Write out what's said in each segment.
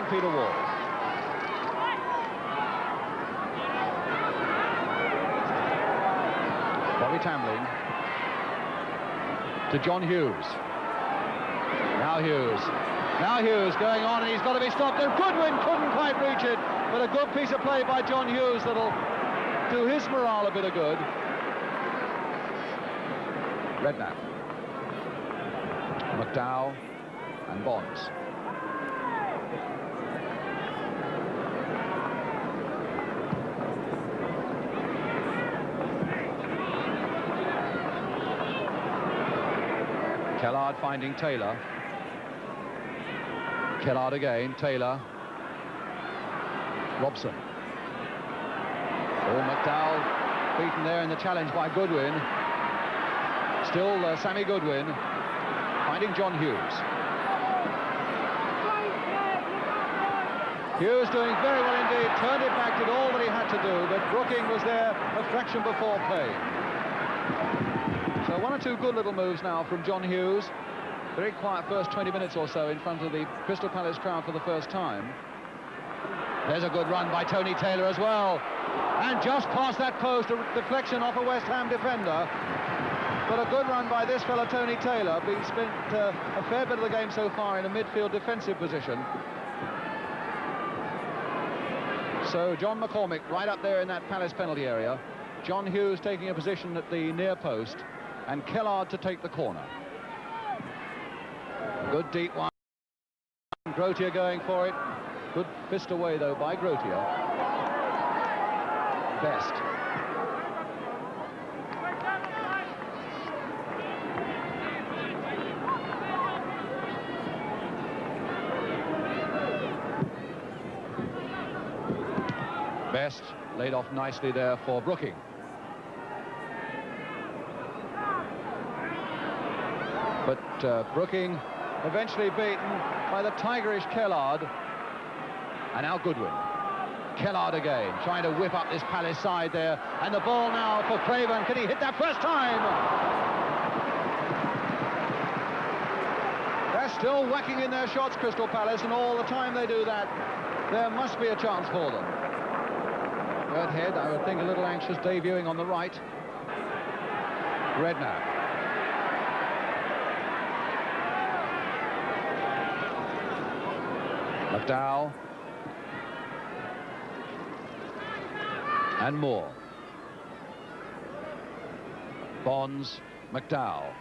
St. Peter wall. Bobby Tamlin to John Hughes. Now Hughes going on, and he's got to be stopped, and Goodwin couldn't quite reach it, but a good piece of play by John Hughes that'll do his morale a bit of good. Redknapp, McDowell and Bonds. Kellard finding Taylor. Kellard again, Taylor. Robson. Oh, McDowell beaten there in the challenge by Goodwin. Still Sammy Goodwin finding John Hughes. Hughes doing very well indeed, turned it back, did all that he had to do, but Brooking was there a fraction before Payne. So one or two good little moves now from John Hughes. Very quiet first 20 minutes or so in front of the Crystal Palace crowd for the first time. There's a good run by Tony Taylor as well. And just past that post, a deflection off a West Ham defender. But a good run by this fellow, Tony Taylor, being spent a fair bit of the game so far in a midfield defensive position. So John McCormick right up there in that Palace penalty area. John Hughes taking a position at the near post, and Kellard to take the corner. Good deep one. Grotier going for it. Good fist away though by Grotier. Best. Best laid off nicely there for Brooking. But Brooking eventually beaten by the tigerish Kellard. And now Goodwin. Kellard again, trying to whip up this Palace side there. And the ball now for Craven. Can he hit that first time? They're still whacking in their shots, Crystal Palace, and all the time they do that, there must be a chance for them. Third head, I would think a little anxious debuting on the right. Redknapp. McDowell. And Moore. Bonds, McDowell.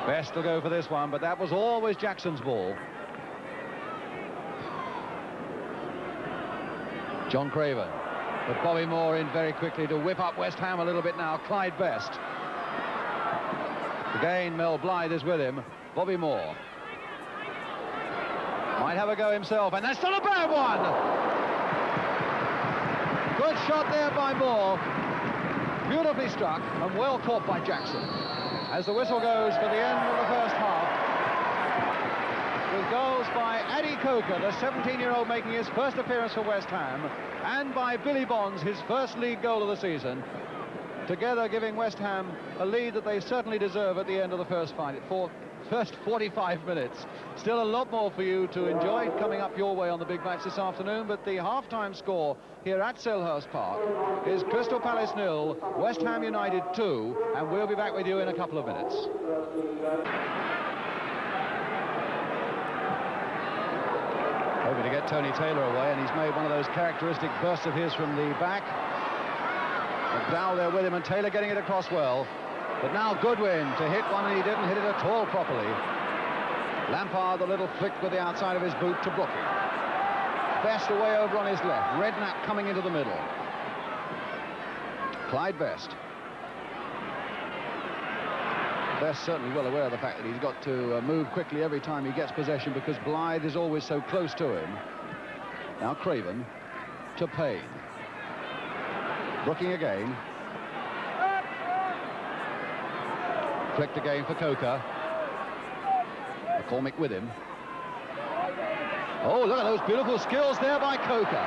Best will go for this one, but that was always Jackson's ball. John Craven. But Bobby Moore in very quickly to whip up West Ham a little bit now. Clyde Best. Again, Mel Blythe is with him. Bobby Moore. Might have a go himself, and that's not a bad one! Good shot there by Moore. Beautifully struck and well caught by Jackson. As the whistle goes for the end of the first half, with goals by Addy Coker, the 17-year-old making his first appearance for West Ham, and by Billy Bonds, his first league goal of the season, together giving West Ham a lead that they certainly deserve at the end of the first 45 minutes. Still a lot more for you to enjoy coming up your way on the big match this afternoon, but the half-time score here at Selhurst Park is Crystal Palace 0, West Ham United 2, and we'll be back with you in a couple of minutes. Hoping to get Tony Taylor away, and he's made one of those characteristic bursts of his from the back. McDowell there with him, and Taylor getting it across well. But now Goodwin to hit one, and he didn't hit it at all properly. Lampard, the little flick with the outside of his boot to Brooking. Best away over on his left. Redknapp coming into the middle. Clyde Best. Best certainly well aware of the fact that he's got to move quickly every time he gets possession, because Blythe is always so close to him. Now Craven to Payne. Brooking again. Flicked again for Coker. McCormick with him. Oh, look at those beautiful skills there by Coker.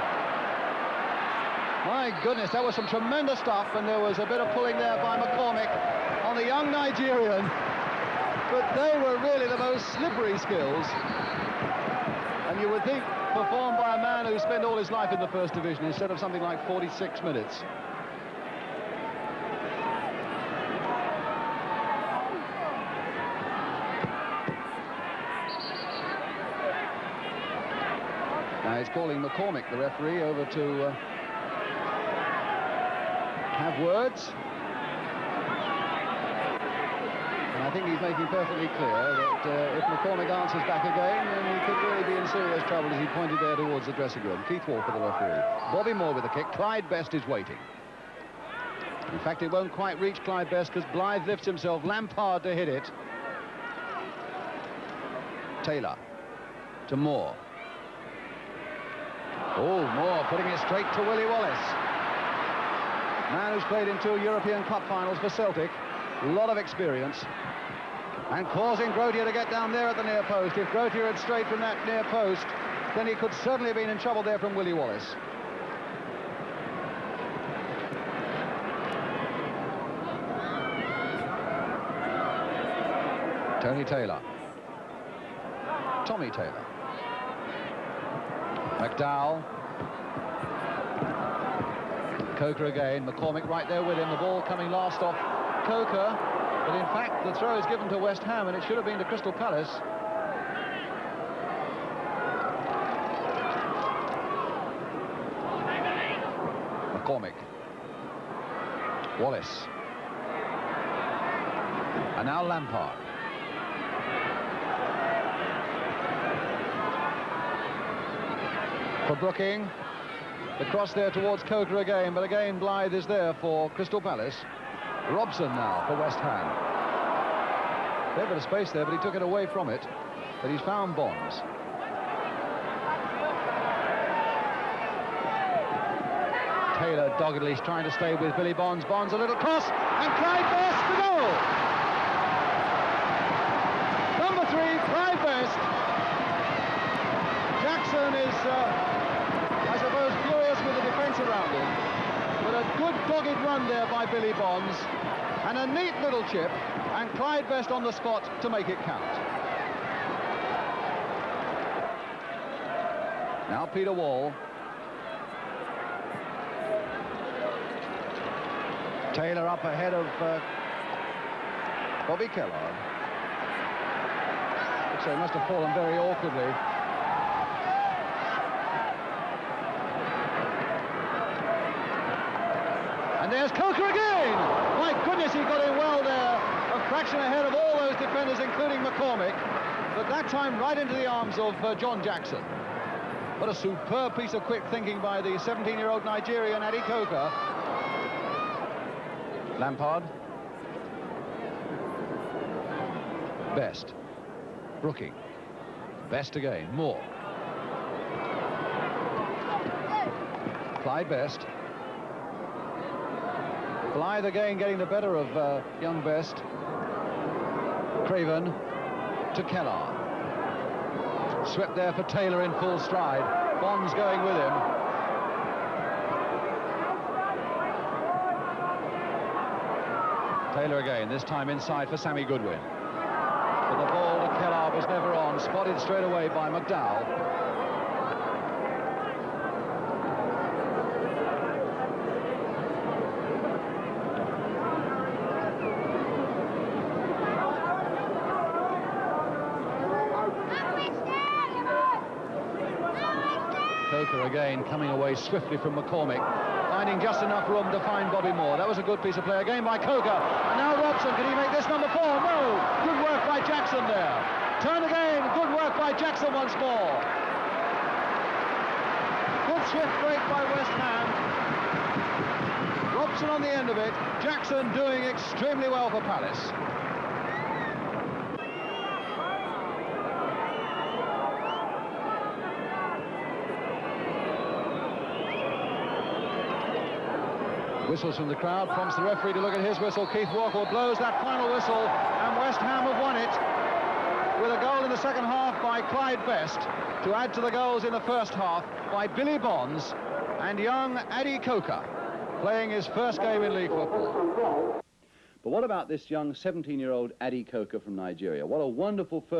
My goodness, that was some tremendous stuff, and there was a bit of pulling there by McCormick on the young Nigerian. but they were really the most slippery skills. And you would think performed by a man who spent all his life in the First Division instead of something like 46 minutes. Now he's calling McCormick, the referee, over to have words. And I think he's making perfectly clear that if McCormick answers back again, then he could really be in serious trouble, as he pointed there towards the dressing room. Keith Walker, the referee. Bobby Moore with the kick. Clyde Best is waiting. In fact, it won't quite reach Clyde Best because Blythe lifts himself. Lampard to hit it. Taylor to Moore. Oh, Moore putting it straight to Willie Wallace. Man who's played in 2 European Cup finals for Celtic. A lot of experience. And causing Grotier to get down there at the near post. If Grotier had strayed from that near post, then he could certainly have been in trouble there from Willie Wallace. Tony Taylor. Tommy Taylor. McDowell. Coker again. McCormick right there with him. The ball coming last off Coker. But in fact, the throw is given to West Ham, and it should have been to Crystal Palace. McCormick. Wallace. And now Lampard. For Brooking. The cross there towards Coker again, but again Blythe is there for Crystal Palace. Robson now for West Ham. Fair bit of space there, but he took it away from it. But he's found Bonds. Taylor doggedly trying to stay with Billy Bonds. Bonds a little cross, and Clyde Best to goal. Number 3, Clyde Best. Jackson is, I suppose, furious with the defence around him. But a good dogged run there by Billy Bonds, and a neat little chip, and Clyde Best on the spot to make it count. Now Peter Wall. Taylor up ahead of Bobby Kellogg. So he must have fallen very awkwardly. And there's Coker again! My goodness, he got in well there. A fraction ahead of all those defenders, including McCormick. But that time right into the arms of John Jackson. What a superb piece of quick thinking by the 17-year-old Nigerian Adi Coker. Lampard. Best. Brooking. Best again. Moore. Clyde Best. Blythe again getting the better of young Best. Craven to Kellar. Swept there for Taylor in full stride. Bonds going with him. Taylor again, this time inside for Sammy Goodwin. But the ball to Kellar was never on. Spotted straight away by McDowell. Coker again coming away swiftly from McCormick, finding just enough room to find Bobby Moore. That was a good piece of play again by Coker. And now Robson, can he make this number 4? No! Good work by Jackson there. Turn again, good work by Jackson once more. Good swift break by West Ham. Robson on the end of it. Jackson doing extremely well for Palace. Whistles from the crowd, prompts the referee to look at his whistle. Keith Walker blows that final whistle, and West Ham have won it with a goal in the second half by Clyde Best to add to the goals in the first half by Billy Bonds and young Adi Coker, playing his first game in league football. But what about this young 17-year-old Adi Coker from Nigeria? What a wonderful first